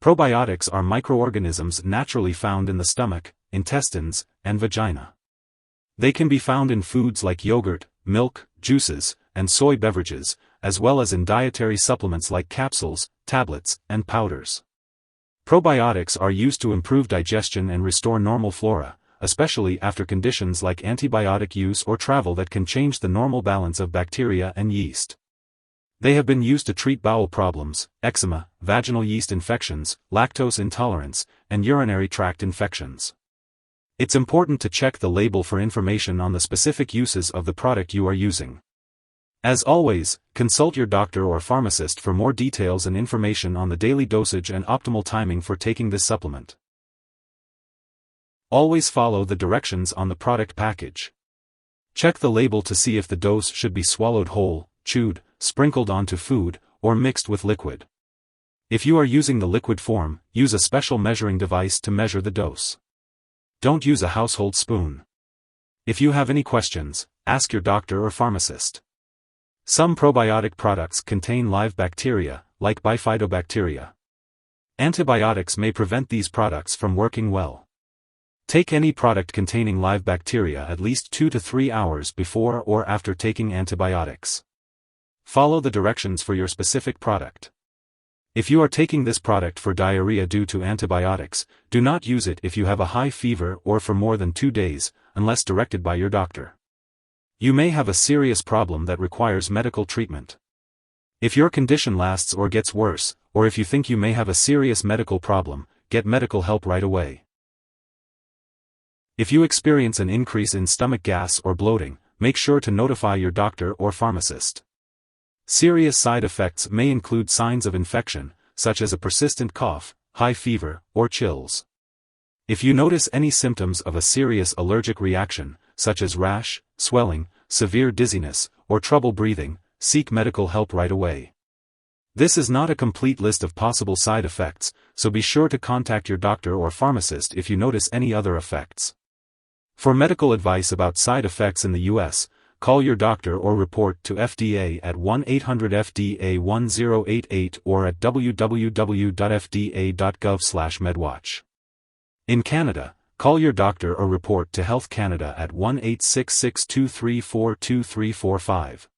Probiotics are microorganisms naturally found in the stomach, intestines, and vagina. They can be found in foods like yogurt, milk, juices, and soy beverages, as well as in dietary supplements like capsules, tablets, and powders. Probiotics are used to improve digestion and restore normal flora, especially after conditions like antibiotic use or travel that can change the normal balance of bacteria and yeast. They have been used to treat bowel problems, eczema, vaginal yeast infections, lactose intolerance, and urinary tract infections. It's important to check the label for information on the specific uses of the product you are using. As always, consult your doctor or pharmacist for more details and information on the daily dosage and optimal timing for taking this supplement. Always follow the directions on the product package. Check the label to see if the dose should be swallowed whole, chewed, sprinkled onto food, or mixed with liquid. If you are using the liquid form, use a special measuring device to measure the dose. Don't use a household spoon. If you have any questions, ask your doctor or pharmacist. Some probiotic products contain live bacteria, like bifidobacteria. Antibiotics may prevent these products from working well. Take any product containing live bacteria at least 2 to 3 hours before or after taking antibiotics. Follow the directions for your specific product. If you are taking this product for diarrhea due to antibiotics, do not use it if you have a high fever or for more than 2 days, unless directed by your doctor. You may have a serious problem that requires medical treatment. If your condition lasts or gets worse, or if you think you may have a serious medical problem, get medical help right away. If you experience an increase in stomach gas or bloating, make sure to notify your doctor or pharmacist. Serious side effects may include signs of infection, such as a persistent cough, high fever, or chills. If you notice any symptoms of a serious allergic reaction, such as rash, swelling, severe dizziness, or trouble breathing, seek medical help right away. This is not a complete list of possible side effects, so be sure to contact your doctor or pharmacist if you notice any other effects. For medical advice about side effects in the U.S., call your doctor or report to FDA at 1-800-FDA-1088 or at www.fda.gov/medwatch. In Canada, call your doctor or report to Health Canada at 1-866-234-2345.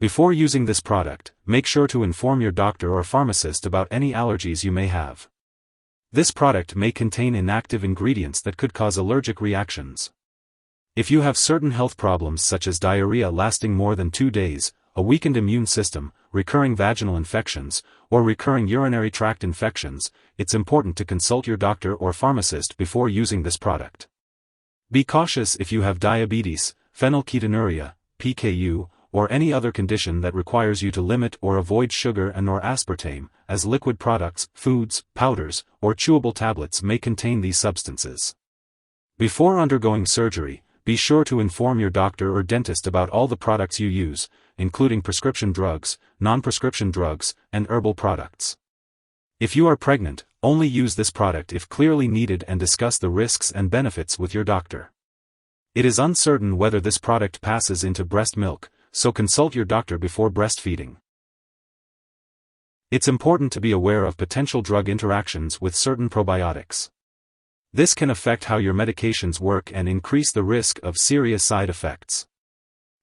Before using this product, make sure to inform your doctor or pharmacist about any allergies you may have. This product may contain inactive ingredients that could cause allergic reactions. If you have certain health problems such as diarrhea lasting more than 2 days, a weakened immune system, recurring vaginal infections, or recurring urinary tract infections, it's important to consult your doctor or pharmacist before using this product. Be cautious if you have diabetes, phenylketonuria, PKU, or any other condition that requires you to limit or avoid sugar and/or aspartame, as liquid products, foods, powders, or chewable tablets may contain these substances. Before undergoing surgery, be sure to inform your doctor or dentist about all the products you use, including prescription drugs, non-prescription drugs, and herbal products. If you are pregnant, only use this product if clearly needed and discuss the risks and benefits with your doctor. It is uncertain whether this product passes into breast milk, so consult your doctor before breastfeeding. It's important to be aware of potential drug interactions with certain probiotics. This can affect how your medications work and increase the risk of serious side effects.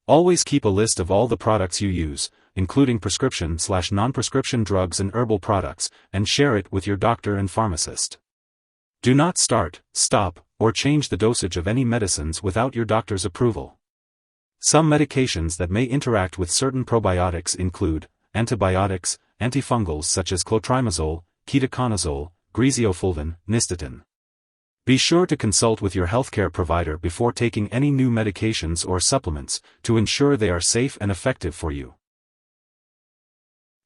Always keep a list of all the products you use, including prescription/non-prescription drugs and herbal products, and share it with your doctor and pharmacist. Do not start, stop, or change the dosage of any medicines without your doctor's approval. Some medications that may interact with certain probiotics include antibiotics, antifungals such as clotrimazole, ketoconazole, griseofulvin, nystatin. Be sure to consult with your healthcare provider before taking any new medications or supplements, to ensure they are safe and effective for you.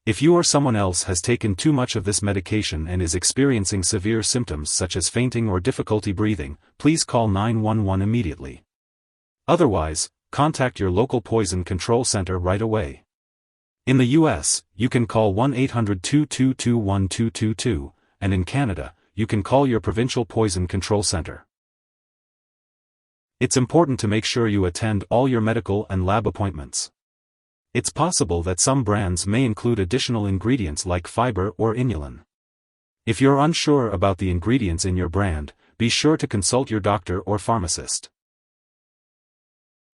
If you or someone else has taken too much of this medication and is experiencing severe symptoms such as fainting or difficulty breathing, please call 911 immediately. Otherwise, contact your local poison control center right away. In the U.S., you can call 1-800-222-1222, and in Canada, you can call your provincial poison control center. It's important to make sure you attend all your medical and lab appointments. It's possible that some brands may include additional ingredients like fiber or inulin. If you're unsure about the ingredients in your brand, be sure to consult your doctor or pharmacist.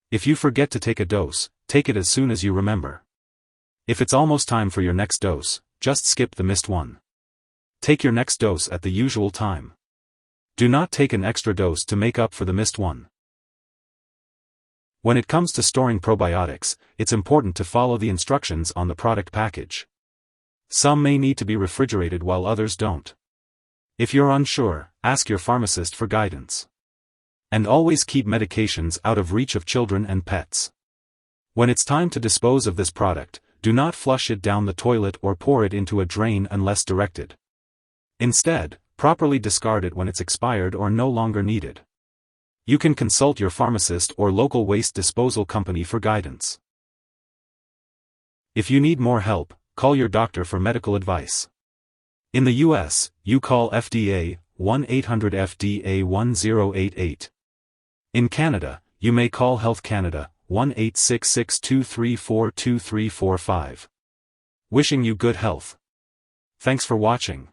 If you forget to take a dose, take it as soon as you remember. If it's almost time for your next dose, just skip the missed one. Take your next dose at the usual time. Do not take an extra dose to make up for the missed one. When it comes to storing probiotics, it's important to follow the instructions on the product package. Some may need to be refrigerated while others don't. If you're unsure, ask your pharmacist for guidance. And always keep medications out of reach of children and pets. When it's time to dispose of this product, do not flush it down the toilet or pour it into a drain unless directed. Instead, properly discard it when it's expired or no longer needed. You can consult your pharmacist or local waste disposal company for guidance. If you need more help, call your doctor for medical advice. In the US, you call FDA, 1-800-FDA-1088. In Canada, you may call Health Canada, 1-866-234-2345. Wishing you good health. Thanks for watching.